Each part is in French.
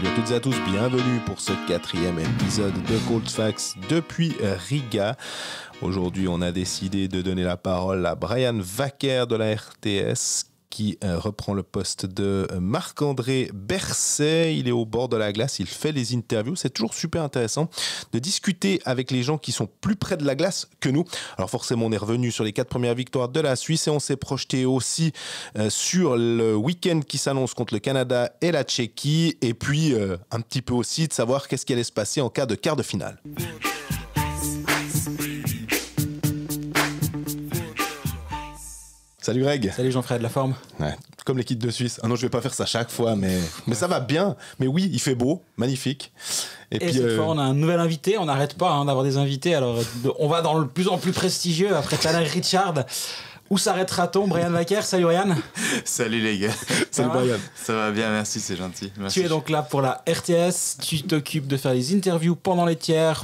Salut à toutes et à tous, bienvenue pour ce 4e épisode de Cold Facts depuis Riga. Aujourd'hui, on a décidé de donner la parole à Brian Wacker de la RTS qui reprend le poste de Marc-André Berset. Il est au bord de la glace, il fait les interviews. C'est toujours super intéressant de discuter avec les gens qui sont plus près de la glace que nous. Alors forcément, on est revenu sur les 4 premières victoires de la Suisse et on s'est projeté aussi sur le week-end qui s'annonce contre le Canada et la Tchéquie. Et puis, un petit peu aussi de savoir qu'est-ce qui allait se passer en cas de quart de finale. Salut Greg. Salut Jean-Fred, la forme? Ouais, comme l'équipe de Suisse. Ah non, je vais pas faire ça chaque fois, mais ça va bien. Mais oui, il fait beau, magnifique. Et puis, cette fois, on a un nouvel invité. On n'arrête pas d'avoir des invités. Alors, on va dans le plus en plus prestigieux après Tanner Richard. Où s'arrêtera-t-on? Brian Wacker, salut Brian. Salut les gars. Salut Brian. Ça va bien, merci, c'est gentil. Merci. Tu es donc là pour la RTS. Tu t'occupes de faire les interviews pendant les tiers,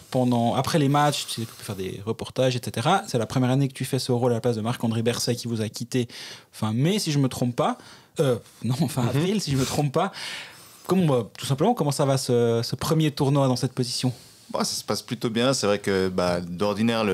après les matchs. Tu peux faire des reportages, etc. C'est la première année que tu fais ce rôle à la place de Marc-André Berset qui vous a quitté fin mai, si je me trompe pas. Fin avril, si je me trompe pas. Tout simplement, comment ça va ce premier tournoi dans cette position? Bon, ça se passe plutôt bien. C'est vrai que d'ordinaire,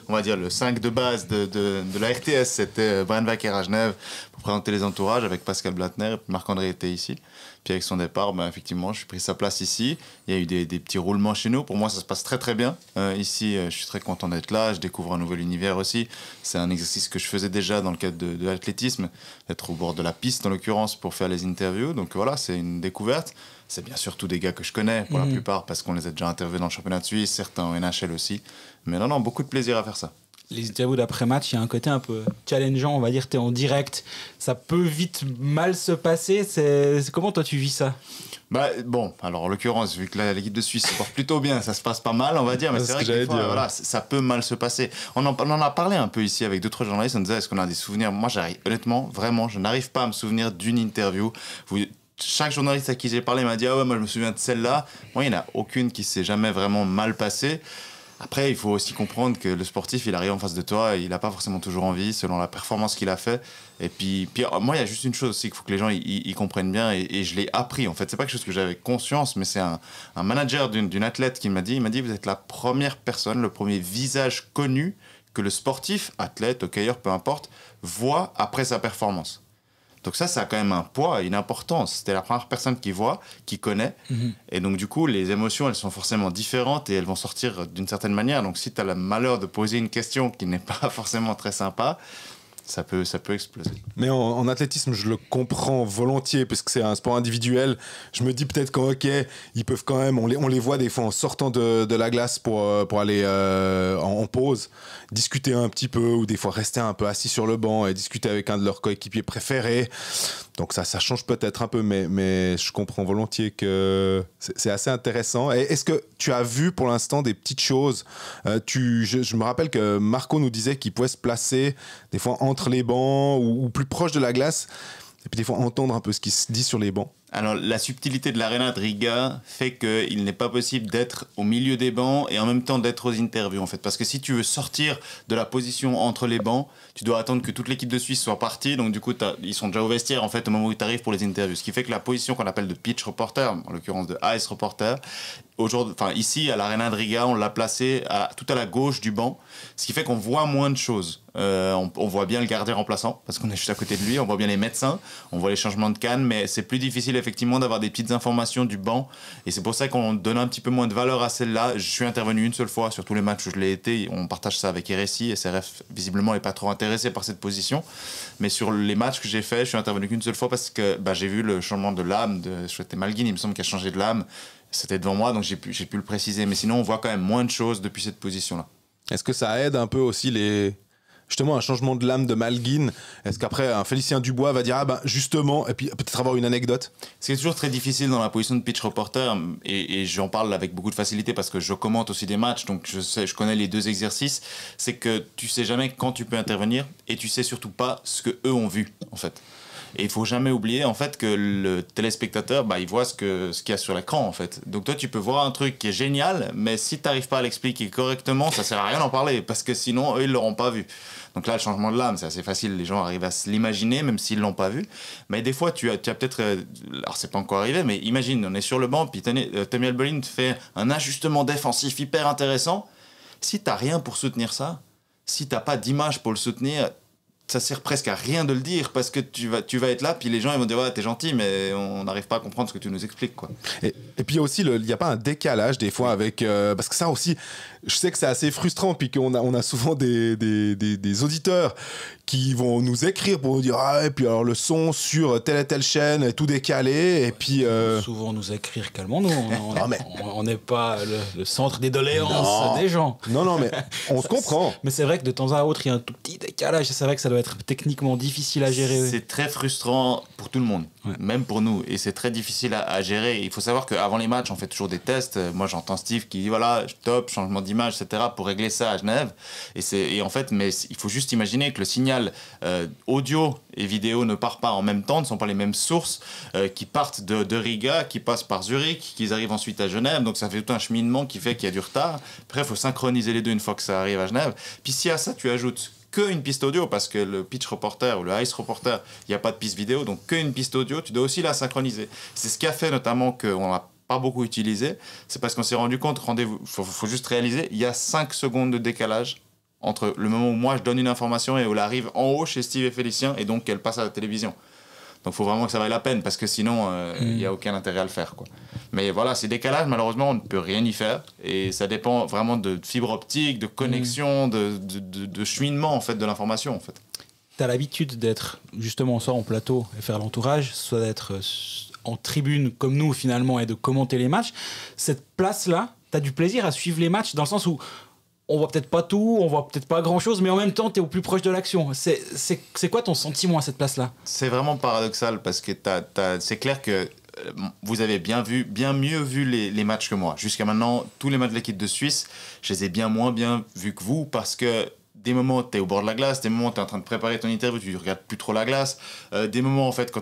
on va dire le 5 de base de la RTS, c'était Brian Wacker à Genève pour présenter les entourages avec Pascal Blattner. Et puis Marc-André était ici. Puis avec son départ, effectivement, j'ai pris sa place ici. Il y a eu des petits roulements chez nous. Pour moi, ça se passe très très bien. Ici, je suis très content d'être là. Je découvre un nouvel univers aussi. C'est un exercice que je faisais déjà dans le cadre de l'athlétisme, être au bord de la piste en l'occurrence pour faire les interviews. Donc voilà, c'est une découverte. C'est bien sûr tous des gars que je connais pour la plupart parce qu'on les a déjà interviewés dans le championnat de Suisse, certains en NHL aussi. Mais non, beaucoup de plaisir à faire ça. Les interviews d'après-match, il y a un côté un peu challengeant, on va dire, tu es en direct. Ça peut vite mal se passer. Comment toi tu vis ça? Alors en l'occurrence, vu que l'équipe de Suisse se porte plutôt bien, ça se passe pas mal, on va dire, mais c'est vrai que voilà, ça peut mal se passer. On en a parlé un peu ici avec d'autres journalistes, on disait est-ce qu'on a des souvenirs? Moi, honnêtement, vraiment, je n'arrive pas à me souvenir d'une interview. Chaque journaliste à qui j'ai parlé m'a dit ah ouais, moi je me souviens de celle-là. Moi, il n'y en a aucune qui s'est jamais vraiment mal passée. Après, il faut aussi comprendre que le sportif, il arrive en face de toi, et il n'a pas forcément toujours envie, selon la performance qu'il a fait. Et puis moi, il y a juste une chose aussi qu'il faut que les gens ils comprennent bien, et je l'ai appris. En fait, c'est pas quelque chose que j'avais conscience, mais c'est un manager d'une athlète qui m'a dit, vous êtes la première personne, le premier visage connu que le sportif, athlète, hockeyeur, peu importe, voit après sa performance. Donc ça a quand même un poids, une importance. C'était la première personne qui voit, qui connaît. Et donc du coup, les émotions, elles sont forcément différentes et elles vont sortir d'une certaine manière. Donc si tu as le malheur de poser une question qui n'est pas forcément très sympa, ça peut exploser. Mais en athlétisme, je le comprends volontiers, puisque c'est un sport individuel. Je me dis peut-être qu'en hockey, ils peuvent quand même, on les voit des fois en sortant de la glace pour aller en pause, discuter un petit peu, ou des fois rester un peu assis sur le banc et discuter avec un de leurs coéquipiers préférés. Donc ça change peut-être un peu, mais je comprends volontiers que c'est assez intéressant. Et est-ce que tu as vu pour l'instant des petites choses? Je me rappelle que Marco nous disait qu'il pouvait se placer des fois entre les bancs ou plus proche de la glace, et puis des fois entendre un peu ce qui se dit sur les bancs. Alors, la subtilité de l'aréna de Riga fait qu'il n'est pas possible d'être au milieu des bancs et en même temps d'être aux interviews, en fait. Parce que si tu veux sortir de la position entre les bancs, tu dois attendre que toute l'équipe de Suisse soit partie. Donc, du coup, ils sont déjà au vestiaire, en fait, au moment où tu arrives pour les interviews. Ce qui fait que la position qu'on appelle de pitch reporter, en l'occurrence de ice reporter, ici, à l'aréna de Riga, on l'a placé tout à la gauche du banc. Ce qui fait qu'on voit moins de choses. On voit bien le gardien remplaçant, parce qu'on est juste à côté de lui. On voit bien les médecins, on voit les changements de canne, mais c'est plus difficile, effectivement, d'avoir des petites informations du banc. Et c'est pour ça qu'on donne un petit peu moins de valeur à celle-là. Je suis intervenu une seule fois sur tous les matchs où je l'ai été. On partage ça avec RSI. SRF, visiblement, n'est pas trop intéressé par cette position. Mais sur les matchs que j'ai fait, je suis intervenu qu'une seule fois parce que j'ai vu le changement de lame. C'était Malguin, il me semble, qui a changé de lame. C'était devant moi, donc j'ai pu le préciser. Mais sinon, on voit quand même moins de choses depuis cette position-là. Est-ce que ça aide un peu aussi justement un changement de lame de Malguin? Est-ce qu'après un Félicien Dubois va dire justement, et puis peut-être avoir une anecdote? C'est toujours très difficile dans la position de pitch reporter, et j'en parle avec beaucoup de facilité parce que je commente aussi des matchs, donc je connais les deux exercices. C'est que tu sais jamais quand tu peux intervenir, et tu sais surtout pas ce que eux ont vu, en fait. Et il faut jamais oublier en fait que le téléspectateur, il voit ce qu'il y a sur l'écran en fait. Donc toi tu peux voir un truc qui est génial, mais si tu n'arrives pas à l'expliquer correctement, ça sert à rien d'en parler parce que sinon eux ils l'auront pas vu. Donc là le changement de lame c'est assez facile, les gens arrivent à se l'imaginer même s'ils l'ont pas vu. Mais des fois tu as peut-être, alors c'est pas encore arrivé, mais imagine on est sur le banc puis Tammy Albolin te fait un ajustement défensif hyper intéressant. Si t'as rien pour soutenir ça, si t'as pas d'image pour le soutenir, ça sert presque à rien de le dire parce que tu vas être là puis les gens ils vont dire ouais t'es gentil mais on n'arrive pas à comprendre ce que tu nous expliques quoi. Et puis aussi il n'y a pas un décalage des fois avec parce que ça aussi je sais que c'est assez frustrant puis qu'on a souvent des auditeurs qui vont nous écrire pour nous dire ah et puis alors le son sur telle et telle chaîne est tout décalé et puis souvent nous écrire calmons-nous on n'est pas le centre des doléances des gens. Non mais on se comprend. Mais c'est vrai que de temps à autre il y a un tout petit décalage, c'est vrai que ça doit être techniquement difficile à gérer. C'est très frustrant pour tout le monde, même pour nous, et c'est très difficile à gérer. Il faut savoir qu'avant les matchs on fait toujours des tests. Moi j'entends Steve qui dit voilà top, changement d'image etc. pour régler ça à Genève et en fait mais il faut juste imaginer que le signal audio et vidéo ne part pas en même temps, ne sont pas les mêmes sources qui partent de Riga, qui passent par Zurich, qui arrivent ensuite à Genève, donc ça fait tout un cheminement qui fait qu'il y a du retard. Après il faut synchroniser les deux une fois que ça arrive à Genève, puis si à ça tu ajoutes qu'une piste audio, parce que le pitch reporter ou le ice reporter, il n'y a pas de piste vidéo, donc qu'une piste audio, tu dois aussi la synchroniser. C'est ce qui a fait notamment qu'on n'a pas beaucoup utilisé, c'est parce qu'on s'est rendu compte, faut juste réaliser, il y a 5 secondes de décalage entre le moment où moi je donne une information et où elle arrive en haut chez Steve et Félicien et donc qu'elle passe à la télévision. Donc il faut vraiment que ça vaille la peine parce que sinon il n'y a aucun intérêt à le faire quoi. Mais voilà, ces décalages malheureusement on ne peut rien y faire et ça dépend vraiment de fibre optique, de connexion, de cheminement en fait de l'information en fait. T'as l'habitude d'être justement soit en plateau et faire l'entourage, soit d'être en tribune comme nous finalement et de commenter les matchs. Cette place-là, t'as du plaisir à suivre les matchs dans le sens où on voit peut-être pas tout, on voit peut-être pas grand-chose, mais en même temps, tu es au plus proche de l'action. C'est quoi ton sentiment à cette place-là ? C'est vraiment paradoxal parce que c'est clair que vous avez bien mieux vu les matchs que moi. Jusqu'à maintenant, tous les matchs de l'équipe de Suisse, je les ai moins bien vus que vous parce que des moments tu es au bord de la glace, des moments tu es en train de préparer ton interview, tu regardes plus trop la glace, des moments en fait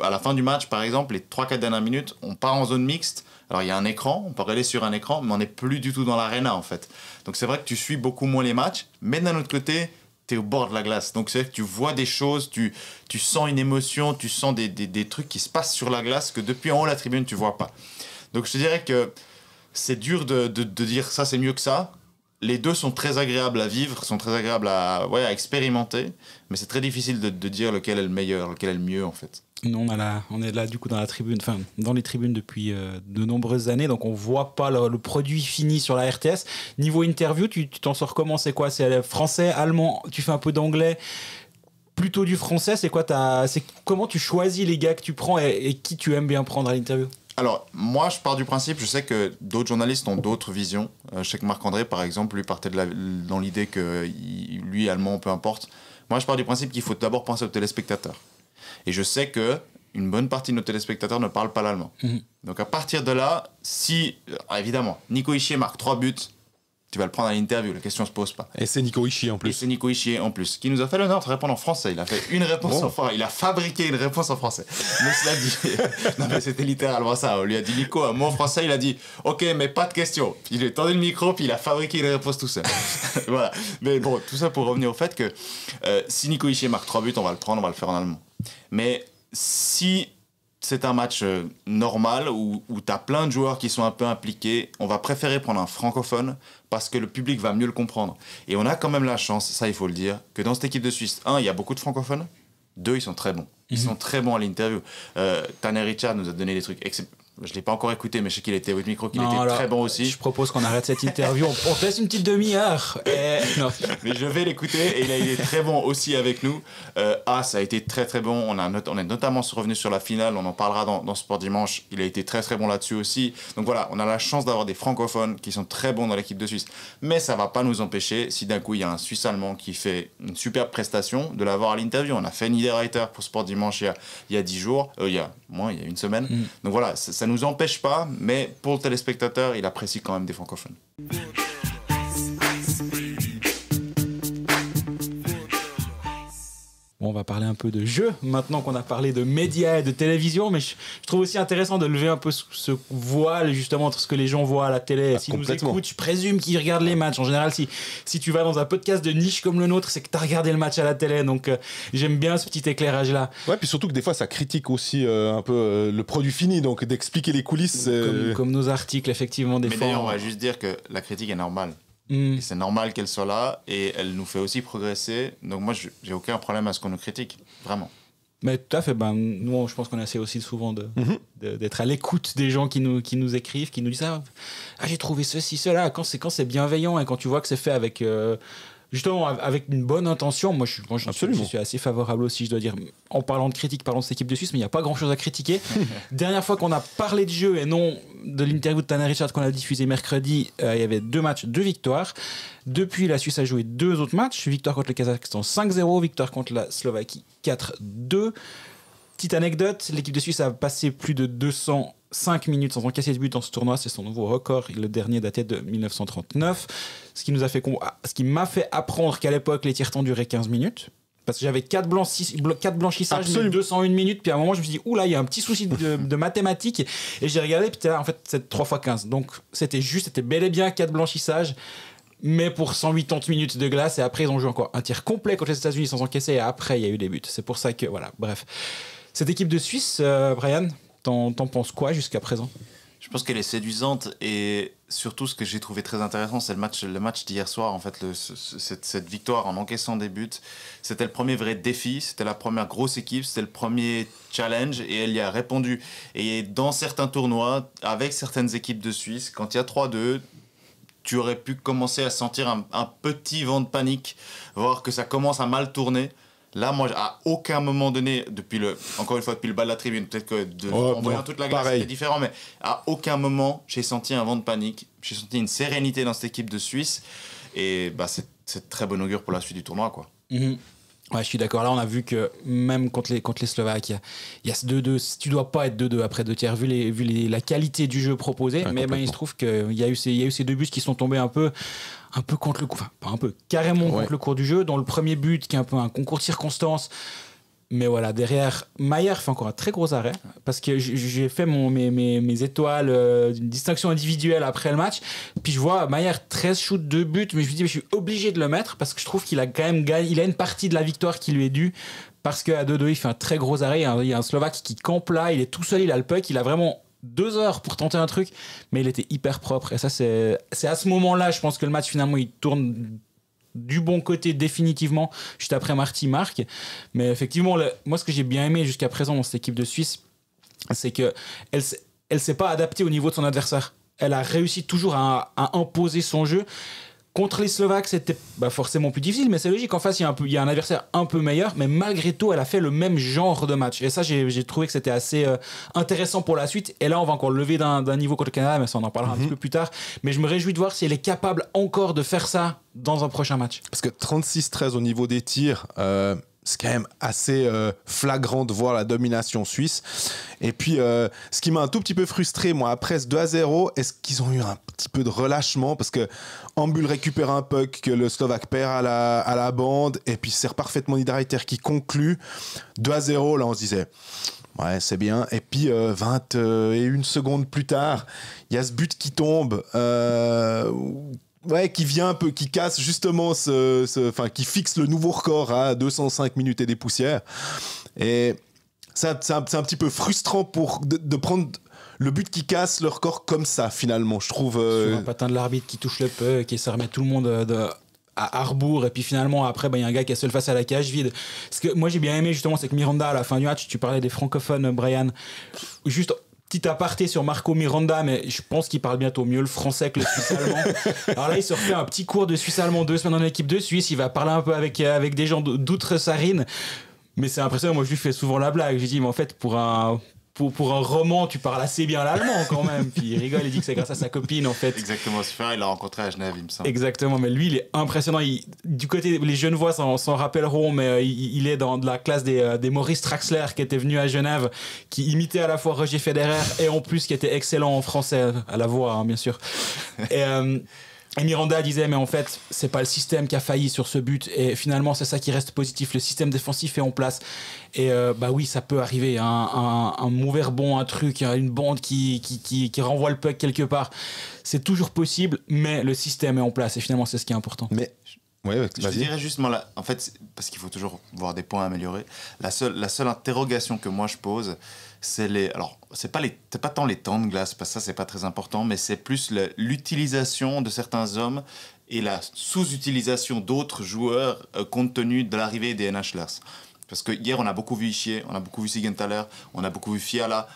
à la fin du match par exemple, les 3-4 dernières minutes, on part en zone mixte. Alors il y a un écran, on peut regarder sur un écran, mais on n'est plus du tout dans l'aréna en fait. Donc c'est vrai que tu suis beaucoup moins les matchs, mais d'un autre côté, tu es au bord de la glace. Donc c'est vrai que tu vois des choses, tu sens une émotion, tu sens des trucs qui se passent sur la glace que depuis en haut de la tribune tu vois pas. Donc je te dirais que c'est dur de dire ça c'est mieux que ça. Les deux sont très agréables à vivre, sont très agréables à expérimenter, mais c'est très difficile de dire lequel est le meilleur, lequel est le mieux en fait. Nous, on est là du coup dans la tribune, enfin dans les tribunes depuis de nombreuses années, donc on voit pas le produit fini sur la RTS. Niveau interview, tu t'en sors comment ? C'est quoi ? C'est français, allemand, tu fais un peu d'anglais, plutôt du français. C'est quoi comment tu choisis les gars que tu prends et qui tu aimes bien prendre à l'interview ? Alors, moi, je pars du principe, je sais que d'autres journalistes ont d'autres visions. Je sais que Marc-André, par exemple, lui partait dans l'idée que lui, allemand, peu importe. Moi, je pars du principe qu'il faut d'abord penser aux téléspectateurs. Et je sais qu'une bonne partie de nos téléspectateurs ne parlent pas l'allemand. Donc, à partir de là, évidemment, Nico Hischier marque 3 buts, tu vas le prendre à l'interview, la question se pose pas. Et c'est Nico Hischier en plus. Et c'est Nico Hischier en plus, qui nous a fait l'honneur de répondre en français. Il a fait une réponse en français. Il a fabriqué une réponse en français. Mais cela dit, non mais c'était littéralement ça. On lui a dit Nico un mot en français, il a dit OK, mais pas de question. Il a tendu le micro, puis il a fabriqué une réponse tout seul. Voilà. Mais bon, tout ça pour revenir au fait que si Nico Hischier marque 3 buts, on va le prendre, on va le faire en allemand. Mais si c'est un match normal où tu as plein de joueurs qui sont un peu impliqués, on va préférer prendre un francophone parce que le public va mieux le comprendre. Et on a quand même la chance, ça il faut le dire, que dans cette équipe de Suisse, 1, il y a beaucoup de francophones, 2, ils sont très bons. Ils sont très bons à l'interview. Tanner Richard nous a donné des trucs je ne l'ai pas encore écouté, mais je sais qu'il était avec micro, qu'il était très bon aussi. Je propose qu'on arrête cette interview. On te laisse une petite demi-heure. Non. Mais je vais l'écouter et il est très bon aussi avec nous. Ça a été très très bon. On est notamment revenu sur la finale. On en parlera dans Sport Dimanche. Il a été très très bon là-dessus aussi. Donc voilà, on a la chance d'avoir des francophones qui sont très bons dans l'équipe de Suisse. Mais ça ne va pas nous empêcher, si d'un coup il y a un Suisse-Allemand qui fait une superbe prestation, de l'avoir à l'interview. On a fait Niederreiter pour Sport Dimanche il y a 10 jours. Il y a une semaine. Donc voilà, ça nous empêche pas, mais pour le téléspectateur, il apprécie quand même des francophones. Bon, on va parler un peu de jeu, maintenant qu'on a parlé de médias et de télévision, mais je trouve aussi intéressant de lever un peu ce voile, justement, entre ce que les gens voient à la télé. S'ils nous écoutent, je présume qu'ils regardent les matchs. En général, si tu vas dans un podcast de niche comme le nôtre, c'est que tu as regardé le match à la télé, donc j'aime bien ce petit éclairage-là. Ouais, puis surtout que des fois, ça critique aussi un peu le produit fini, donc d'expliquer les coulisses. Comme nos articles, effectivement, des fois. Mais d'ailleurs, on va juste dire que la critique est normale. Et c'est normal qu'elle soit là et elle nous fait aussi progresser. Donc moi, j'ai aucun problème à ce qu'on nous critique, vraiment. Mais tout à fait. Nous, je pense qu'on essaie aussi souvent d'être à l'écoute des gens qui nous écrivent, qui nous disent j'ai trouvé ceci, cela. Quand c'est bienveillant et quand tu vois que c'est fait avec justement avec une bonne intention, moi je suis assez favorable aussi, je dois dire. En parlant de critique, parlons de cette équipe de Suisse, mais il n'y a pas grand chose à critiquer. Dernière fois qu'on a parlé de jeu et non de l'interview de Tanner Richard qu'on a diffusé mercredi, il y avait 2 matchs, 2 victoires. Depuis, la Suisse a joué 2 autres matchs. Victoire contre le Kazakhstan 5-0, victoire contre la Slovaquie 4-2. Petite anecdote, l'équipe de Suisse a passé plus de 205 minutes sans encaisser de but dans ce tournoi. C'est son nouveau record. Le dernier datait de 1939. Ce qui m'a fait apprendre qu'à l'époque, les tiers-temps duraient 15 minutes. Parce que j'avais 4 blanchissages, 201 minutes. Puis à un moment, je me suis dit, oula, il y a un petit souci de mathématiques. Et j'ai regardé, puis là, en fait, c'est 3 x 15. Donc, c'était bel et bien 4 blanchissages. Mais pour 180 minutes de glace. Et après, ils ont joué encore un tir complet contre les États-Unis sans encaisser. Et après, il y a eu des buts. C'est pour ça que, voilà, bref. Cette équipe de Suisse, Brian, t'en penses quoi jusqu'à présent ? Je pense qu'elle est séduisante et surtout ce que j'ai trouvé très intéressant, c'est le match d'hier soir. En fait, cette victoire en encaissant des buts, c'était le premier vrai défi, c'était la première grosse équipe, c'était le premier challenge et elle y a répondu. Et dans certains tournois, avec certaines équipes de Suisse, quand il y a 3-2, tu aurais pu commencer à sentir un petit vent de panique, voir que ça commence à mal tourner. Là, moi, à aucun moment donné, encore une fois, depuis le bas de la tribune, peut-être que en voyant toute la glace, c'était différent, mais à aucun moment, j'ai senti un vent de panique. J'ai senti une sérénité dans cette équipe de Suisse. Et c'est très bon augure pour la suite du tournoi, quoi. Mm-hmm. Ouais, je suis d'accord. Là, on a vu que même contre les Slovaques, il y a ce 2-2. Tu dois pas être 2-2 après 2 tiers, vu la qualité du jeu proposé. Ouais, mais il se trouve qu'il y a eu ces 2 buts qui sont tombés un peu contre le cours, enfin pas un peu, carrément contre le cours du jeu. Dans le premier but, qui est un peu un concours de circonstances. Mais voilà, derrière, Maillard fait encore un très gros arrêt parce que j'ai fait mes étoiles, une distinction individuelle après le match. Puis je vois Maillard 13 shoots, 2 buts, mais je me dis, je suis obligé de le mettre parce que je trouve qu'il a quand même gagné. Il a une partie de la victoire qui lui est due parce qu'à 2-2, il fait un très gros arrêt. Il y a un Slovaque qui campe là, il est tout seul, il a le puck, il a vraiment 2 heures pour tenter un truc, mais il était hyper propre. Et ça, c'est à ce moment-là, je pense que le match, finalement, il tourne du bon côté définitivement, juste après Marty marque. Mais effectivement, moi, ce que j'ai bien aimé jusqu'à présent dans cette équipe de Suisse, c'est qu'elle s'est pas adaptée au niveau de son adversaire. Elle a réussi toujours à imposer son jeu. Contre les Slovaques, c'était forcément plus difficile, mais c'est logique. En face, il y a un adversaire un peu meilleur, mais malgré tout, elle a fait le même genre de match. Et ça, j'ai trouvé que c'était assez intéressant pour la suite. Et là, on va encore lever d'un niveau contre le Canada, mais ça, on en parlera un petit peu plus tard. Mais je me réjouis de voir si elle est capable encore de faire ça dans un prochain match. Parce que 36-13 au niveau des tirs, c'est quand même assez flagrant de voir la domination suisse. Et puis, ce qui m'a un tout petit peu frustré, moi, après ce 2-0, est-ce qu'ils ont eu un petit peu de relâchement ? Parce que Ambul récupère un puck que le Slovaque perd à la bande, et puis c'est parfaitement Niederreiter qui conclut. 2-0, là, on se disait... Ouais, c'est bien. Et puis, 21 secondes plus tard, il y a ce but qui tombe... qui vient un peu, qui casse justement qui fixe le nouveau record à 205 minutes et des poussières. Et c'est un petit peu frustrant de prendre le but qui casse le record comme ça, finalement, je trouve. Sur un patin de l'arbitre qui touche le puck et ça remet tout le monde à rebours. Et puis finalement, après, y a un gars qui est seul face à la cage vide. Ce que moi j'ai bien aimé, justement, c'est que Miranda, à la fin du match, tu parlais des francophones, Brian, juste... Petit aparté sur Marco Miranda, mais je pense qu'il parle bientôt mieux le français que le suisse-allemand. Alors là, il se refait un petit cours de suisse-allemand 2 semaines dans l'équipe de Suisse. Il va parler un peu avec des gens d'outre-Sarine. Mais c'est impressionnant. Moi, je lui fais souvent la blague. J'ai dit, mais en fait, pour un roman, tu parles assez bien l'allemand quand même. Puis il rigole, il dit que c'est grâce à sa copine en fait. Exactement, il l'a rencontré à Genève, il me semble. Exactement, mais lui il est impressionnant. Du côté, les Genevois s'en rappelleront, mais il est dans la classe des Maurice Traxler qui était venu à Genève, qui imitait à la fois Roger Federer et en plus qui était excellent en français, à la voix, hein, bien sûr. Et Miranda disait, mais en fait, c'est pas le système qui a failli sur ce but. Et finalement, c'est ça qui reste positif. Le système défensif est en place. Et bah oui, ça peut arriver. Un mauvais rebond, un truc, une bande qui renvoie le puck quelque part. C'est toujours possible, mais le système est en place. Et finalement, c'est ce qui est important. Mais ouais, je dirais justement là, en fait, parce qu'il faut toujours voir des points à améliorer. La seule interrogation que moi je pose, c'est alors c'est pas tant les temps de glace, parce que ça c'est pas très important, mais c'est plus l'utilisation de certains hommes et la sous-utilisation d'autres joueurs compte tenu de l'arrivée des NHLers. Parce que hier on a beaucoup vu Ischier, on a beaucoup vu Siegenthaler, on a beaucoup vu Fiala.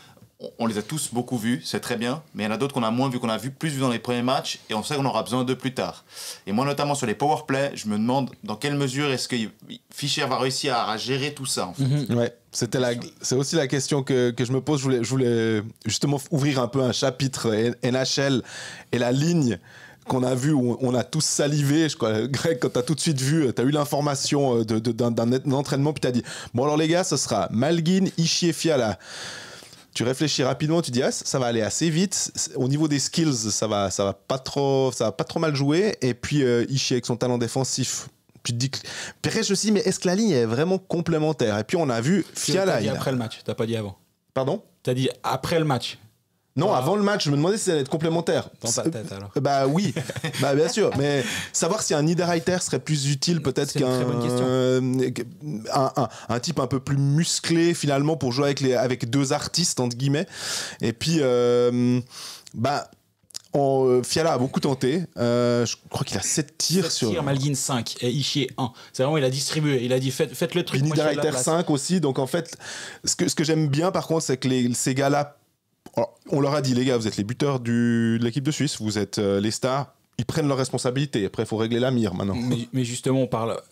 On les a tous beaucoup vus, c'est très bien, mais il y en a d'autres qu'on a moins vus, qu'on a plus vus dans les premiers matchs, et on sait qu'on aura besoin d'eux plus tard. Et moi, notamment sur les powerplay, je me demande dans quelle mesure est-ce que Fischer va réussir à gérer tout ça, en fait. Ouais, c'est aussi la question que je me pose. Je voulais justement ouvrir un peu un chapitre NHL et la ligne qu'on a vu, où on a tous salivé. Greg, quand tu as tout de suite vu, tu as eu l'information d'un entraînement, puis tu as dit, bon alors les gars, ce sera Malgin, Ischier, Fiala. Tu réfléchis rapidement, tu dis ça va aller assez vite. Au niveau des skills, ça va pas trop mal jouer. Et puis Ischier avec son talent défensif. Tu te dis que Perez, je me suis dit, mais est-ce que la ligne est vraiment complémentaire? Et puis on a vu Fiala. T'as dit après le match, t'as pas dit avant. Pardon? T'as dit après le match. Non, avant le match, je me demandais si ça allait être complémentaire. Dans ta tête, alors. Bah oui, bah bien sûr. Mais savoir si un Niederreiter serait plus utile peut-être un type un peu plus musclé finalement pour jouer avec deux artistes entre guillemets. Et puis Fiala a beaucoup tenté. Je crois qu'il a 7 tirs sur. 7 tirs, Malgin 5 et Ischier 1. C'est vraiment, il a distribué. Il a dit faites le truc. Niederreiter 5 aussi. Donc en fait, ce que j'aime bien par contre, c'est que ces gars-là. Alors, on leur a dit, les gars, vous êtes les buteurs de l'équipe de Suisse, vous êtes les stars, ils prennent leurs responsabilités. Après, il faut régler la mire maintenant. Mais justement,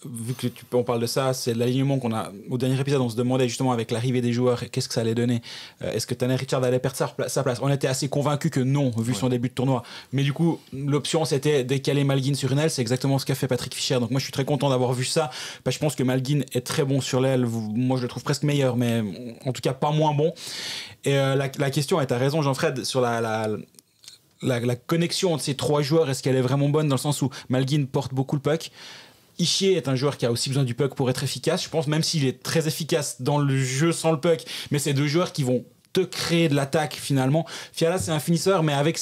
vu que on parle de ça, c'est l'alignement qu'on a. Au dernier épisode, on se demandait justement avec l'arrivée des joueurs, qu'est-ce que ça allait donner. Est-ce que Tanner Richard allait perdre sa place? On était assez convaincus que non, vu son début de tournoi. Mais du coup, l'option, c'était décaler Malgin sur une aile. C'est exactement ce qu'a fait Patrick Fischer. Donc moi, je suis très content d'avoir vu ça. Je pense que Malgin est très bon sur l'aile. Moi, je le trouve presque meilleur, mais en tout cas pas moins bon. Et la question, et tu as raison, Jean-Fred, sur la connexion entre ces trois joueurs, est-ce qu'elle est vraiment bonne dans le sens où Malgin porte beaucoup le puck? Ischier est un joueur qui a aussi besoin du puck pour être efficace, je pense, même s'il est très efficace dans le jeu sans le puck, mais c'est deux joueurs qui vont te créer de l'attaque finalement. Fiala, c'est un finisseur, mais avec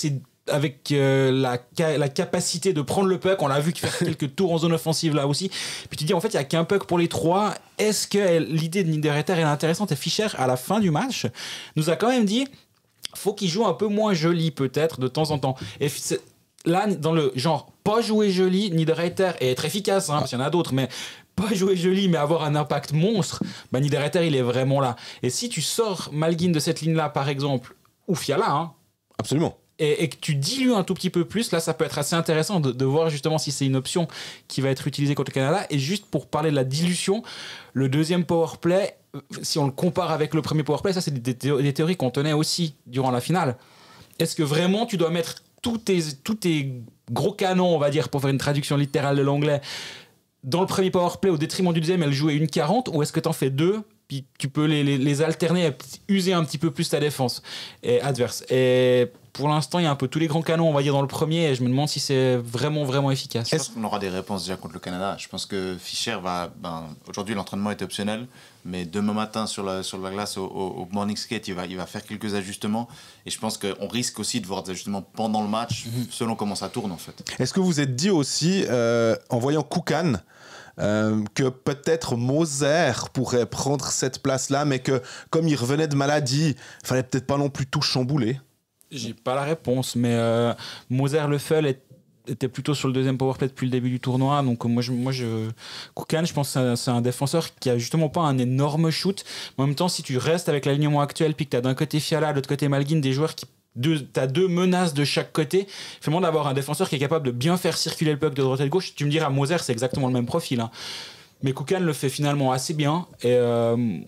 la capacité de prendre le puck, on l'a vu qu'il fait quelques tours en zone offensive là aussi. Puis tu dis en fait il n'y a qu'un puck pour les trois. Est-ce que l'idée de Niederreiter est intéressante? Et Fischer à la fin du match nous a quand même dit faut qu'il joue un peu moins joli peut-être de temps en temps. Et là dans le genre pas jouer joli, Niederreiter et être efficace, parce qu'il y en a d'autres, mais pas jouer joli mais avoir un impact monstre, Niederreiter il est vraiment là. Et si tu sors Malgin de cette ligne là par exemple, ou Fiala, absolument, et que tu dilues un tout petit peu plus, là ça peut être assez intéressant de voir justement si c'est une option qui va être utilisée contre le Canada. Et juste pour parler de la dilution, le deuxième powerplay, si on le compare avec le premier powerplay, ça c'est des théories qu'on tenait aussi durant la finale. Est-ce que vraiment tu dois mettre tous tes gros canons, on va dire, pour faire une traduction littérale de l'anglais, dans le premier powerplay au détriment du deuxième, elle jouait 1,40, ou est-ce que t'en fais deux, puis tu peux les alterner, user un petit peu plus ta défense et adverse. Et pour l'instant, il y a un peu tous les grands canons, on va dire, dans le premier, et je me demande si c'est vraiment, vraiment efficace. Je pense qu'on aura des réponses déjà contre le Canada. Je pense que Fischer aujourd'hui, l'entraînement est optionnel, mais demain matin, sur la glace, au morning skate, il va faire quelques ajustements, et je pense qu'on risque aussi de voir des ajustements pendant le match, selon comment ça tourne, en fait. Est-ce que vous êtes dit aussi, en voyant Koukan, que peut-être Moser pourrait prendre cette place-là, mais que, comme il revenait de maladie, il fallait peut-être pas non plus tout chambouler? J'ai pas la réponse, mais Moser Leffel était plutôt sur le deuxième powerplay depuis le début du tournoi. Donc Koukan, je pense que c'est un défenseur qui a justement pas un énorme shoot. Mais en même temps, si tu restes avec l'alignement actuel, puis que tu as d'un côté Fiala, de l'autre côté Malgin, des joueurs qui t'as deux menaces de chaque côté, finalement d'avoir un défenseur qui est capable de bien faire circuler le puck de droite et de gauche. Tu me diras, Moser, c'est exactement le même profil, mais Koukan le fait finalement assez bien, et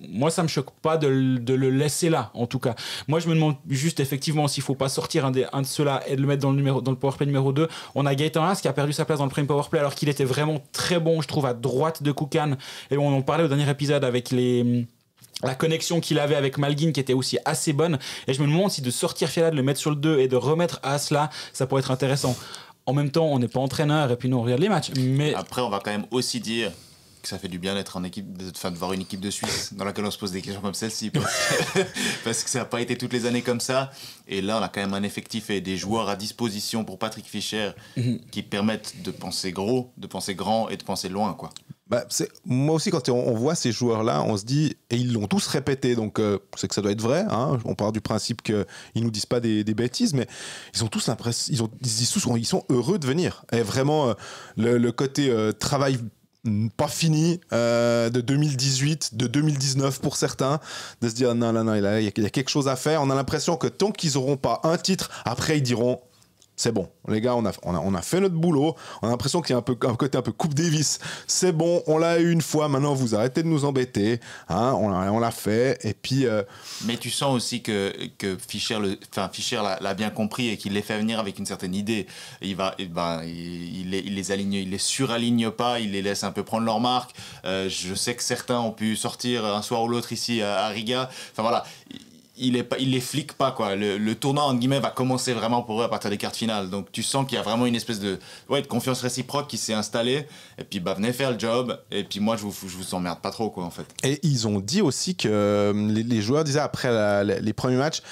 moi ça me choque pas de le laisser là, en tout cas. Moi je me demande juste effectivement s'il faut pas sortir un de ceux-là et de le mettre dans le powerplay numéro 2. On a Gaëtan Haas qui a perdu sa place dans le premier powerplay alors qu'il était vraiment très bon, je trouve, à droite de Koukan, et on en parlait au dernier épisode avec la connexion qu'il avait avec Malgin qui était aussi assez bonne, et je me demande si de sortir Fiala, de le mettre sur le 2 et de remettre Haas là, ça pourrait être intéressant. En même temps, on n'est pas entraîneur et puis nous on regarde les matchs. Mais après, on va quand même aussi dire que ça fait du bien d'être en équipe, de voir une équipe de Suisse dans laquelle on se pose des questions comme celle-ci, parce que ça n'a pas été toutes les années comme ça. Et là, on a quand même un effectif et des joueurs à disposition pour Patrick Fischer qui permettent de penser gros, de penser grand et de penser loin, quoi. Moi aussi, quand on voit ces joueurs-là, on se dit, et ils l'ont tous répété, donc c'est que ça doit être vrai, hein, on part du principe qu'ils ne nous disent pas des bêtises, mais ils ont tous l'impression, ils disent tous qu'ils sont heureux de venir. Et vraiment, le côté travail pas fini de 2018, de 2019 pour certains, de se dire non, il y a quelque chose à faire. On a l'impression que tant qu'ils n'auront pas un titre, après ils diront c'est bon, les gars, on a fait notre boulot. On a l'impression qu'il y a un côté un peu Coupe Davis. C'est bon, on l'a eu une fois. Maintenant, vous arrêtez de nous embêter. Hein, on l'a fait. Et puis. Mais tu sens aussi que Fischer l'a bien compris et qu'il les fait venir avec une certaine idée. Il les aligne, il les suraligne pas. Il les laisse un peu prendre leur marque. Je sais que certains ont pu sortir un soir ou l'autre ici à Riga. Enfin voilà. Il les flique pas, quoi. Le tournoi, entre guillemets, va commencer vraiment pour eux à partir des quarts finales. Donc tu sens qu'il y a vraiment une espèce de confiance réciproque qui s'est installée. Et puis venez faire le job. Et puis moi, je vous emmerde pas trop, quoi, en fait. Et ils ont dit aussi que les joueurs disaient après les premiers matchs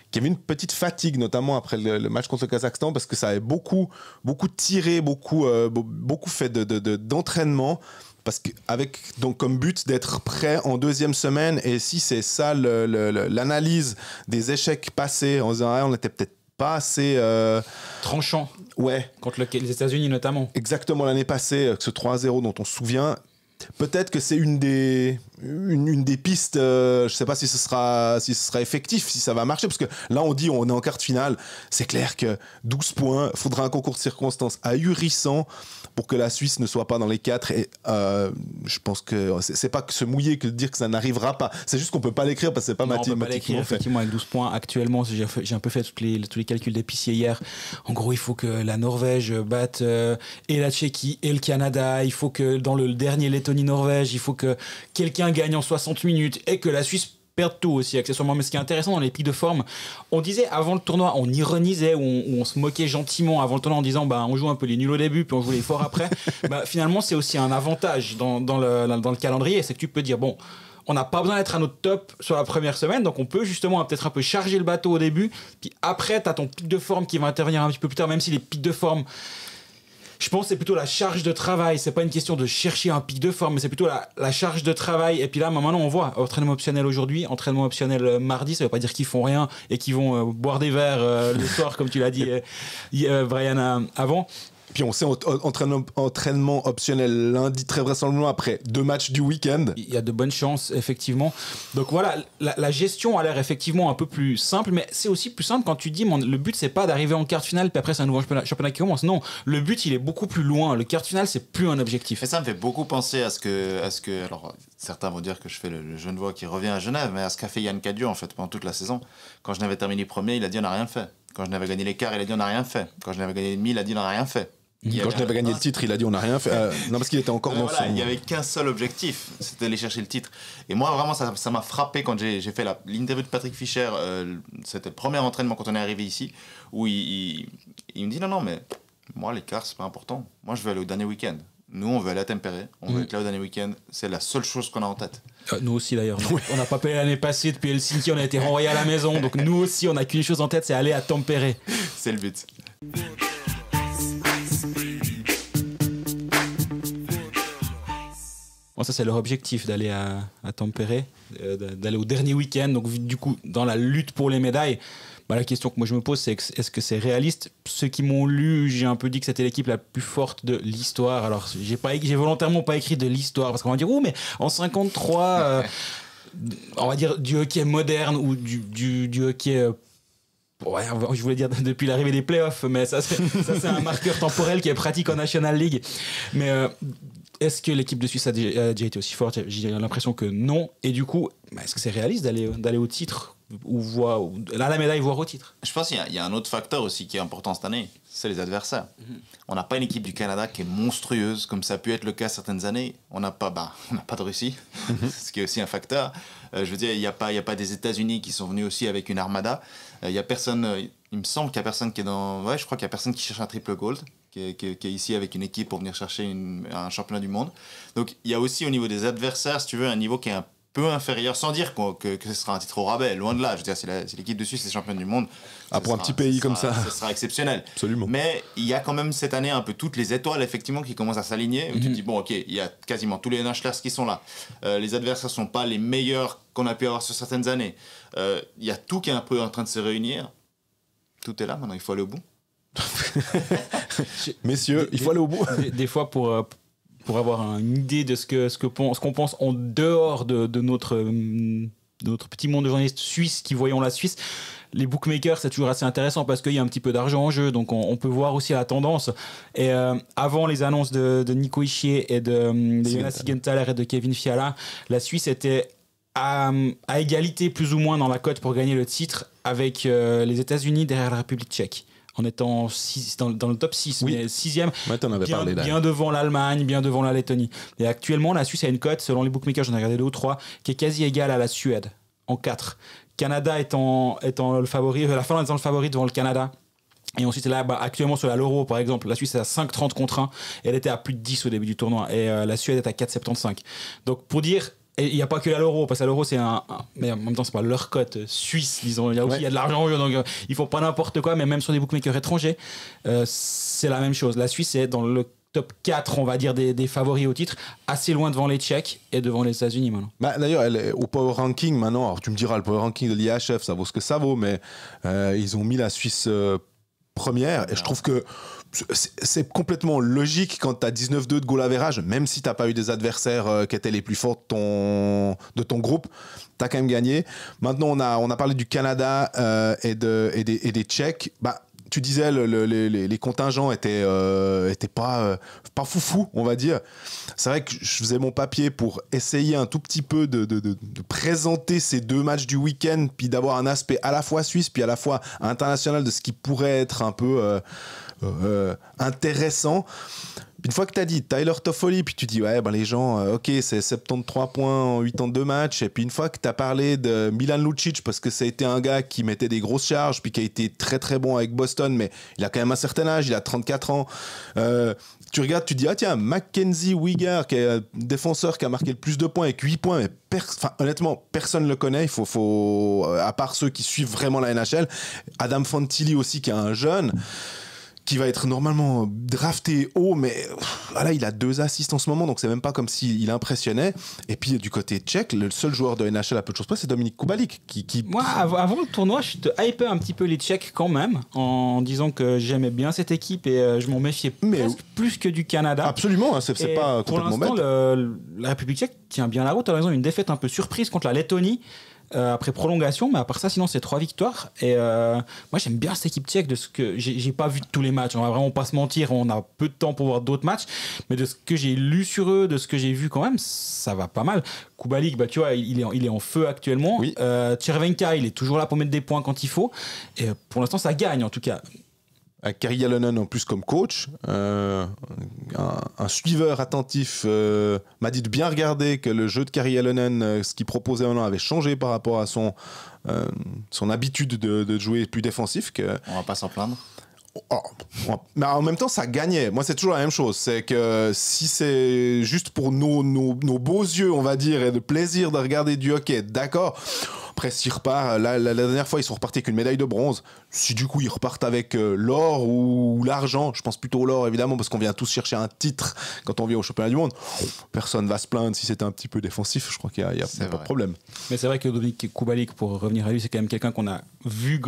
qu'il y avait une petite fatigue, notamment après le match contre le Kazakhstan, parce que ça avait beaucoup tiré, beaucoup fait d'entraînement. Parce qu'avec donc comme but d'être prêt en deuxième semaine, et si c'est ça l'analyse des échecs passés, en disant on n'était peut-être pas assez tranchant. Ouais. Contre les États-Unis notamment. Exactement, l'année passée, ce 3-0 dont on se souvient. Peut-être que c'est une des pistes. Je ne sais pas si ce sera effectif, si ça va marcher, parce que là on dit on est en quart de finale. C'est clair que 12 points, il faudra un concours de circonstances ahurissant pour que la Suisse ne soit pas dans les 4. Et je pense que c'est pas que se mouiller que de dire que ça n'arrivera pas. C'est juste qu'on peut pas l'écrire parce que c'est pas mathématiquement. On peut pas l'écrire effectivement avec 12 points. Actuellement, j'ai un peu fait tous les calculs d'épicier hier. En gros, il faut que la Norvège batte et la Tchéquie et le Canada. Il faut que dans le dernier Lettonie-Norvège, il faut que quelqu'un gagne en 60 minutes et que la Suisse perdre tout aussi accessoirement. Mais ce qui est intéressant dans les pics de forme, on disait avant le tournoi, on ironisait ou on se moquait gentiment avant le tournoi en disant on joue un peu les nuls au début puis on joue les forts après. Finalement c'est aussi un avantage dans le calendrier, c'est que tu peux dire on n'a pas besoin d'être à notre top sur la première semaine, donc on peut justement peut-être un peu charger le bateau au début, puis après tu as ton pic de forme qui va intervenir un petit peu plus tard, même si les pics de forme, je pense que c'est plutôt la charge de travail. C'est pas une question de chercher un pic de forme, mais c'est plutôt la charge de travail. Et puis là, maintenant, on voit entraînement optionnel aujourd'hui, entraînement optionnel mardi. Ça veut pas dire qu'ils font rien et qu'ils vont boire des verres le soir, comme tu l'as dit, Brian, avant. Puis on sait entraînement optionnel lundi, très vraisemblablement après 2 matchs du week-end. Il y a de bonnes chances, effectivement. Donc voilà, la gestion a l'air effectivement un peu plus simple, mais c'est aussi plus simple quand tu dis le but c'est pas d'arriver en quart de finale puis après c'est un nouveau championnat qui commence. Non, le but il est beaucoup plus loin. Le quart de finale c'est plus un objectif. Et ça me fait beaucoup penser à ce que alors certains vont dire que je fais le Genevois qui revient à Genève, mais à ce qu'a fait Yann Cadieux en fait pendant toute la saison. Quand je n'avais terminé premier, il a dit on n'a rien fait. Quand je n'avais gagné les quarts, il a dit on n'a rien fait. Quand je n'avais gagné les demi, il a dit on n'a rien fait. Quand je n'avais gagné le titre, il a dit on n'a rien fait. Non, parce qu'il était encore dans son... Il n'y avait qu'un seul objectif, c'était d'aller chercher le titre. Et moi, vraiment, ça m'a frappé quand j'ai fait l'interview de Patrick Fischer. C'était le premier entraînement quand on est arrivé ici, où il me dit non, mais moi, les quarts, c'est pas important. Moi, je veux aller au dernier week-end. Nous, on veut aller à Tempéré, on veut être là au dernier week-end. C'est la seule chose qu'on a en tête. Nous aussi, d'ailleurs. On n'a pas payé l'année passée, depuis Helsinki, on a été renvoyé à la maison. Donc, nous aussi, on n'a qu'une chose en tête, c'est aller à Tempéré. C'est le but. Ça c'est leur objectif, d'aller à Tempéré, d'aller au dernier week-end. Donc du coup, dans la lutte pour les médailles, la question que moi je me pose, c'est est-ce que c'est réaliste? Ceux qui m'ont lu, j'ai un peu dit que c'était l'équipe la plus forte de l'histoire. Alors j'ai volontairement pas écrit de l'histoire parce qu'on va dire mais en 53, on va dire du hockey moderne ou du hockey. Je voulais dire depuis l'arrivée des playoffs, mais ça c'est un marqueur temporel qui est pratique en National League. Mais est-ce que l'équipe de Suisse a déjà été aussi forte? J'ai l'impression que non. Et du coup, est-ce que c'est réaliste d'aller au titre ou là la médaille, voire au titre? Je pense qu'il y a un autre facteur aussi qui est important cette année, c'est les adversaires. On n'a pas une équipe du Canada qui est monstrueuse, comme ça a pu être le cas certaines années. On n'a pas de Russie, ce qui est aussi un facteur. Je veux dire, il n'y a pas des États-Unis qui sont venus aussi avec une armada. Il y a personne, il me semble qu'il y a personne qui est dans... Ouais, je crois qu'il y a personne qui cherche un triple gold. qui est ici avec une équipe pour venir chercher un championnat du monde. Donc il y a aussi au niveau des adversaires, si tu veux, un niveau qui est un peu inférieur, sans dire que ce sera un titre au rabais, loin de là. Je veux dire, c'est l'équipe de Suisse, c'est championne du monde. Pour un petit pays comme ça. Ce sera exceptionnel. Absolument. Mais il y a quand même cette année un peu toutes les étoiles, effectivement, qui commencent à s'aligner. Où tu te dis, bon, ok, il y a quasiment tous les NHLers qui sont là. Les adversaires ne sont pas les meilleurs qu'on a pu avoir sur certaines années. Il y a tout qui est un peu en train de se réunir. Tout est là, maintenant il faut aller au bout. Messieurs, il faut aller au bout. Des fois, pour avoir une idée de ce qu'on pense en dehors de notre petit monde de journalistes suisses qui voyons la Suisse, les bookmakers, c'est toujours assez intéressant parce qu'il y a un petit peu d'argent en jeu, donc on peut voir aussi la tendance. Et avant les annonces de Nico Hischier et de Jonas Siegenthaler et de Kevin Fiala, la Suisse était à égalité plus ou moins dans la cote pour gagner le titre avec les États-Unis derrière la République tchèque. En étant dans le top 6, mais 6e, bien devant l'Allemagne, bien devant la Lettonie. Et actuellement, la Suisse a une cote, selon les bookmakers, j'en ai regardé 2 ou 3, qui est quasi égale à la Suède, en 4. Canada étant le favori, la Finlande étant le favori devant le Canada. Et ensuite, là, actuellement, sur l'Euro, par exemple, la Suisse est à 5,30 contre 1. Et elle était à plus de 10 au début du tournoi. Et la Suède est à 4,75. Donc, pour dire... Et il n'y a pas que l'euro, parce que l'euro c'est mais en même temps c'est pas leur cote suisse, disons. Il y a de l'argent en jeu, donc ils font pas n'importe quoi, mais même sur des bookmakers étrangers, c'est la même chose. La Suisse est dans le top 4, on va dire, des favoris au titre, assez loin devant les Tchèques et devant les États-Unis maintenant. D'ailleurs, elle est au Power Ranking maintenant. Alors tu me diras, le Power Ranking de l'IHF, ça vaut ce que ça vaut, mais ils ont mis la Suisse première, et je trouve que c'est complètement logique quand tu as 19-2 de goal average, même si tu n'as pas eu des adversaires qui étaient les plus forts de ton groupe, tu as quand même gagné. Maintenant, on a parlé du Canada et des Tchèques. Tu disais les contingents étaient pas foufou, on va dire. C'est vrai que je faisais mon papier pour essayer un tout petit peu de présenter ces 2 matchs du week-end, puis d'avoir un aspect à la fois suisse, puis à la fois international de ce qui pourrait être un peu intéressant. Puis une fois que tu as dit Tyler Toffoli, puis tu dis les gens, ok, c'est 73 points en 82 matchs. Et puis une fois que tu as parlé de Milan Lucic, parce que ça a été un gars qui mettait des grosses charges, puis qui a été très très bon avec Boston, mais il a quand même un certain âge, il a 34 ans. Tu regardes, tu dis, tiens, Mackenzie Weegar, qui est un défenseur qui a marqué le plus de points avec 8 points, mais honnêtement, personne ne le connaît. Il faut, à part ceux qui suivent vraiment la NHL. Adam Fantilli aussi, qui est un jeune, qui va être normalement drafté haut, mais là, il a 2 assists en ce moment, donc c'est même pas comme s'il impressionnait. Et puis, du côté tchèque, le seul joueur de NHL à peu de choses près, c'est Dominik Kubalik. Moi, avant le tournoi, je te hypais un petit peu les Tchèques quand même, en disant que j'aimais bien cette équipe et je m'en méfiais plus que du Canada. Absolument, c'est pas complètement bête. Pour l'instant, la République tchèque tient bien la route. T'as raison, une défaite un peu surprise contre la Lettonie. Après prolongation, mais à part ça, sinon c'est 3 victoires. Et moi j'aime bien cette équipe tchèque, de ce que j'ai pas vu de tous les matchs, on va vraiment pas se mentir, on a peu de temps pour voir d'autres matchs, mais de ce que j'ai lu sur eux, de ce que j'ai vu quand même, ça va pas mal. Kubalik, tu vois, il est en feu actuellement. Oui. Chervenka, il est toujours là pour mettre des points quand il faut. Et pour l'instant, ça gagne en tout cas. Avec Kari Jalonen en plus comme coach, un suiveur attentif m'a dit de bien regarder que le jeu de Kari Jalonen, ce qu'il proposait maintenant, avait changé par rapport à son habitude de jouer plus défensif. On va pas s'en plaindre. Mais en même temps, ça gagnait. Moi, c'est toujours la même chose. C'est que si c'est juste pour nos beaux yeux, on va dire, et de plaisir de regarder du hockey, d'accord. Après, s'ils repartent, la dernière fois, ils sont repartis avec une médaille de bronze. Si du coup, ils repartent avec l'or ou l'argent, je pense plutôt l'or, évidemment, parce qu'on vient tous chercher un titre quand on vient au championnat du monde. Personne ne va se plaindre si c'était un petit peu défensif. Je crois qu'il n'y a pas de problème. Mais c'est vrai que Dominik Kubalik, pour revenir à lui, c'est quand même quelqu'un qu'on a vu...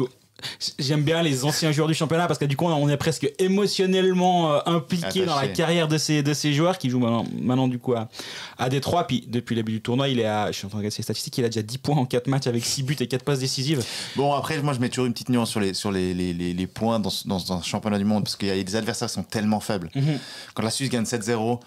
J'aime bien les anciens joueurs du championnat parce que du coup on est presque émotionnellement impliqué dans la carrière de ces joueurs qui jouent maintenant du coup à Détroit. Puis depuis le début du tournoi, je suis en train de regarder ses statistiques, il a déjà 10 points en 4 matchs avec 6 buts et 4 passes décisives. Bon, après moi je mets toujours une petite nuance sur les points dans ce championnat du monde, parce qu'il y a des adversaires qui sont tellement faibles. Quand la Suisse gagne 7-0,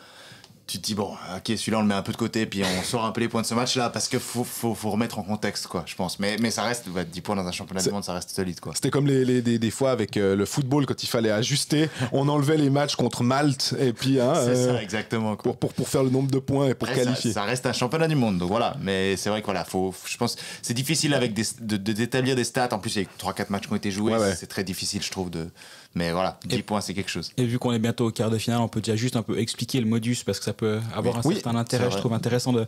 tu te dis, bon, ok, celui-là, on le met un peu de côté, puis on sort un peu les points de ce match-là, parce qu'il faut remettre en contexte, quoi, je pense. Mais ça reste, 10 points dans un championnat du monde, ça reste solide, quoi. C'était comme des fois avec le football, quand il fallait ajuster, on enlevait les matchs contre Malte, et puis... c'est ça, exactement. Quoi. Pour faire le nombre de points et pour qualifier. Ça reste un championnat du monde, donc voilà. Mais c'est vrai que voilà, je pense c'est difficile avec d'établir des stats. En plus, il y a 3-4 matchs qui ont été joués, c'est très difficile, je trouve, Mais voilà, 10 points, c'est quelque chose. Et vu qu'on est bientôt au quart de finale, on peut déjà juste un peu expliquer le modus, parce que ça peut avoir un certain intérêt, je trouve intéressant de...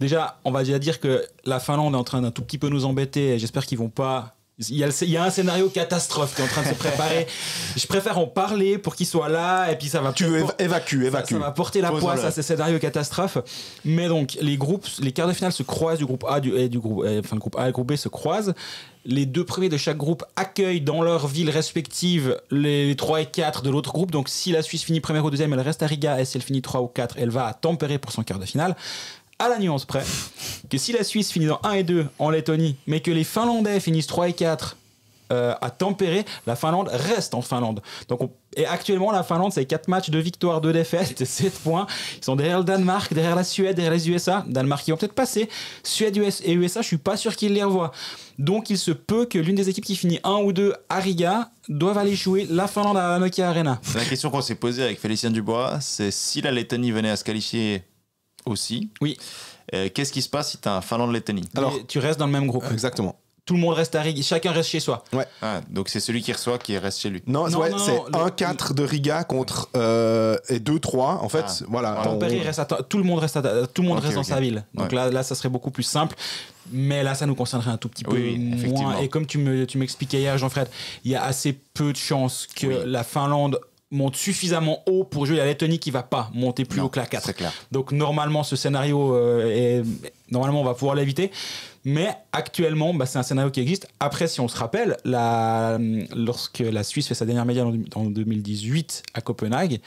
Déjà, on va déjà dire que la Finlande est en train d'un tout petit peu nous embêter, et j'espère qu'ils vont pas... Il y a un scénario catastrophe qui est en train de se préparer. Je préfère en parler pour qu'il soit là, et puis ça va... Tu veux évacue. Ça va porter la poisse à ces scénarios catastrophes. Mais donc, les quarts de finale se croisent, du groupe A le groupe A et le groupe B se croisent. Les 2 premiers de chaque groupe accueillent dans leur ville respective les 3 et 4 de l'autre groupe. Donc si la Suisse finit première ou deuxième, elle reste à Riga, et si elle finit 3 ou 4, elle va à Tampere pour son quart de finale. À la nuance près que si la Suisse finit dans 1 et 2 en Lettonie, mais que les Finlandais finissent 3 et 4 à Tampere, la Finlande reste en Finlande. Donc et actuellement, la Finlande, c'est 4 matchs, 2 victoires, 2 défaites, 7 points. Ils sont derrière le Danemark, derrière la Suède, derrière les USA. Danemark, ils vont peut-être passer. Suède et USA, je suis pas sûr qu'ils les revoient. Donc il se peut que l'une des équipes qui finit 1 ou 2 à Riga doivent aller jouer la Finlande à la Nokia Arena. La question qu'on s'est posée avec Félicien Dubois, c'est si la Lettonie venait à se qualifier aussi. Oui. Qu'est-ce qui se passe si tu as un Finlande-Lettonie ? Alors, tu restes dans le même groupe. Exactement. Tout le monde reste à Riga, chacun reste chez soi. Ouais. Ah, donc c'est celui qui reçoit qui reste chez lui. Non, c'est 1-4 de Riga contre et 2-3. En fait, voilà. Tout le monde reste dans sa ville. Donc là, ça serait beaucoup plus simple. Mais là, ça nous concernerait un tout petit peu moins. Et comme tu m'expliquais hier, Jean-Fred, il y a assez peu de chances que la Finlande monte suffisamment haut pour jouer la Lettonie qui va pas monter plus haut que la 4. C'est clair. Donc normalement ce scénario normalement on va pouvoir l'éviter, mais actuellement c'est un scénario qui existe. Après, si on se rappelle, lorsque la Suisse fait sa dernière médaille en 2018 à Copenhague,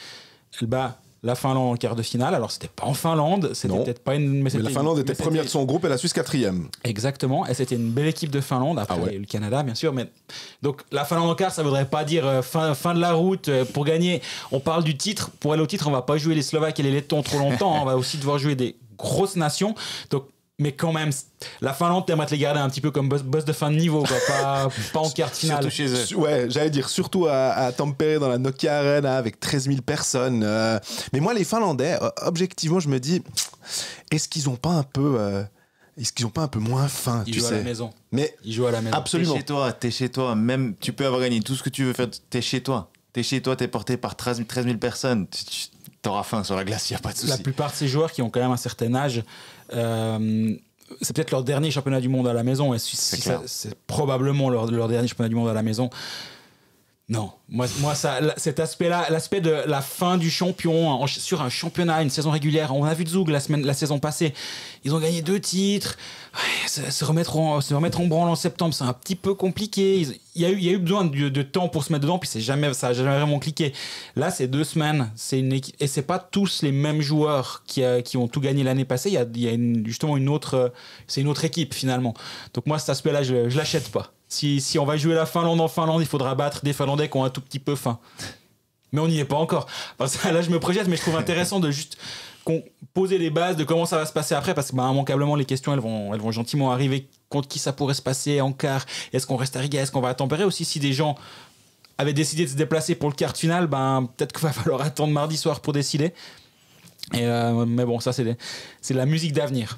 elle bat la Finlande en quart de finale. Alors c'était pas en Finlande, c'était peut-être pas mais la Finlande était première de son groupe et la Suisse 4e. Exactement, et c'était une belle équipe de Finlande. Après le Canada bien sûr, mais donc la Finlande en quart, ça voudrait pas dire fin de la route pour gagner. On parle du titre. Pour aller au titre, on va pas jouer les Slovaques et les Lettons trop longtemps. On va aussi devoir jouer des grosses nations. Donc mais quand même, la Finlande, t'aimerais te les garder un petit peu comme boss de fin de niveau, quoi. Pas en quart de finale. Surtout chez eux. Ouais, j'allais dire, surtout à Tampere, dans la Nokia Arena, avec 13 000 personnes. Mais moi, les Finlandais, objectivement, je me dis, est-ce qu'ils ont pas un peu moins faim, Ils jouent à la maison. Mais ils jouent à la maison. Absolument. T'es chez toi. Même, tu peux avoir gagné tout ce que tu veux faire. T'es chez toi. T'es porté par 13 000 personnes. T'auras faim sur la glace, il n'y a pas de souci. La plupart de ces joueurs qui ont quand même un certain âge, c'est peut-être leur dernier championnat du monde à la maison. Et c'est probablement leur dernier championnat du monde à la maison. Non, moi cet aspect-là, l'aspect de la fin du champion sur un championnat, une saison régulière. On a vu Zug la saison passée. Ils ont gagné 2 titres. Ouais, se remettre en branle en septembre, c'est un petit peu compliqué. Il y a eu besoin de temps pour se mettre dedans, puis ça a jamais vraiment cliqué. Là, c'est 2 semaines. C'est une équipe, et c'est pas tous les mêmes joueurs qui ont tout gagné l'année passée. Il y a justement c'est une autre équipe finalement. Donc moi, cet aspect-là, je l'achète pas. Si on va jouer la Finlande en Finlande, il faudra battre des Finlandais qui ont un tout petit peu faim. Mais on n'y est pas encore. Enfin, là, je me projette, mais je trouve intéressant de juste poser les bases de comment ça va se passer après, parce que immanquablement, les questions, elles vont gentiment arriver. Contre qui ça pourrait se passer en quart ? Est-ce qu'on reste à Riga ? Est-ce qu'on va à Tampere ? Aussi, si des gens avaient décidé de se déplacer pour le quart de finale, peut-être qu'il va falloir attendre mardi soir pour décider. Mais bon, ça, c'est de la musique d'avenir.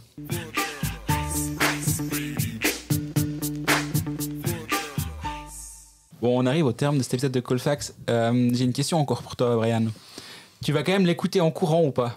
Bon, on arrive au terme de cet épisode de Colfax. J'ai une question encore pour toi, Brian. Tu vas quand même l'écouter en courant ou pas ?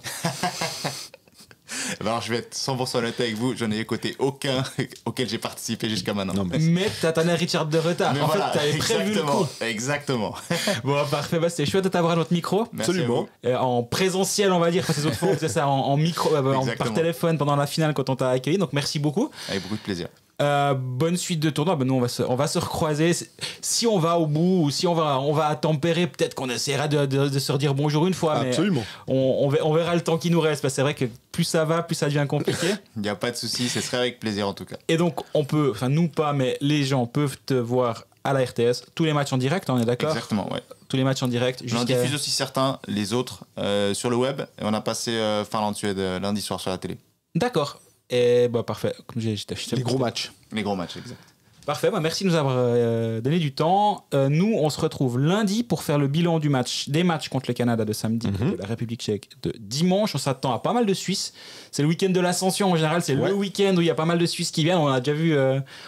Alors, je vais être 100% honnête avec vous, je n'ai écouté aucun auquel j'ai participé jusqu'à maintenant. Mais t'as un Richard de retard. Mais en fait, t'avais prévu le coup. Exactement. Bon, parfait. C'était chouette de t'avoir à notre micro. Absolument. En présentiel, on va dire. Parce que les autres fois, on faisait ça en micro, par téléphone pendant la finale quand on t'a accueilli. Donc, merci beaucoup. Avec beaucoup de plaisir. Bonne suite de tournoi. Nous, on va se recroiser. Si on va au bout ou si on va à Tampere, peut-être qu'on essaiera de se redire bonjour une fois. Absolument. Mais on verra le temps qui nous reste. Parce que c'est vrai que plus ça va, plus ça devient compliqué. Il n'y a pas de souci, ce serait avec plaisir en tout cas. Et donc, nous pas, mais les gens peuvent te voir à la RTS. Tous les matchs en direct, on est d'accord ? Exactement, ouais. tous les matchs en direct. On en diffuse aussi certains, les autres, sur le web. Et on a passé Finlande-Suède lundi soir sur la télé. D'accord. Et bah parfait. Comme les gros matchs. Les gros matchs, exact. Parfait, bah merci de nous avoir donné du temps. Nous, on se retrouve lundi pour faire le bilan des matchs contre le Canada de samedi, de la République tchèque de dimanche. On s'attend à pas mal de Suisses. C'est le week-end de l'Ascension en général, c'est le week-end où il y a pas mal de Suisses qui viennent. On a déjà vu,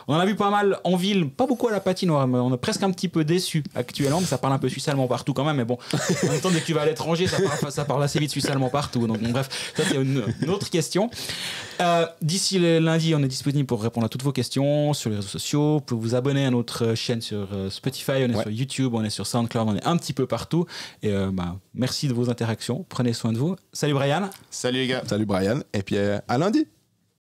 on en a vu pas mal en ville, pas beaucoup à la patinoire, mais on est presque un petit peu déçus actuellement, mais ça parle un peu suisse-allemand partout quand même. Mais bon, en même temps, dès que tu vas à l'étranger, ça parle assez vite suisse-allemand partout. Donc bon, bref, ça c'est une autre question. D'ici le lundi, on est disponible pour répondre à toutes vos questions sur les réseaux sociaux. Vous pouvez vous abonner à notre chaîne sur Spotify, on est sur YouTube, on est sur SoundCloud, on est un petit peu partout. Et merci de vos interactions. Prenez soin de vous. Salut Brian. Salut les gars. Salut Brian. Et puis à lundi.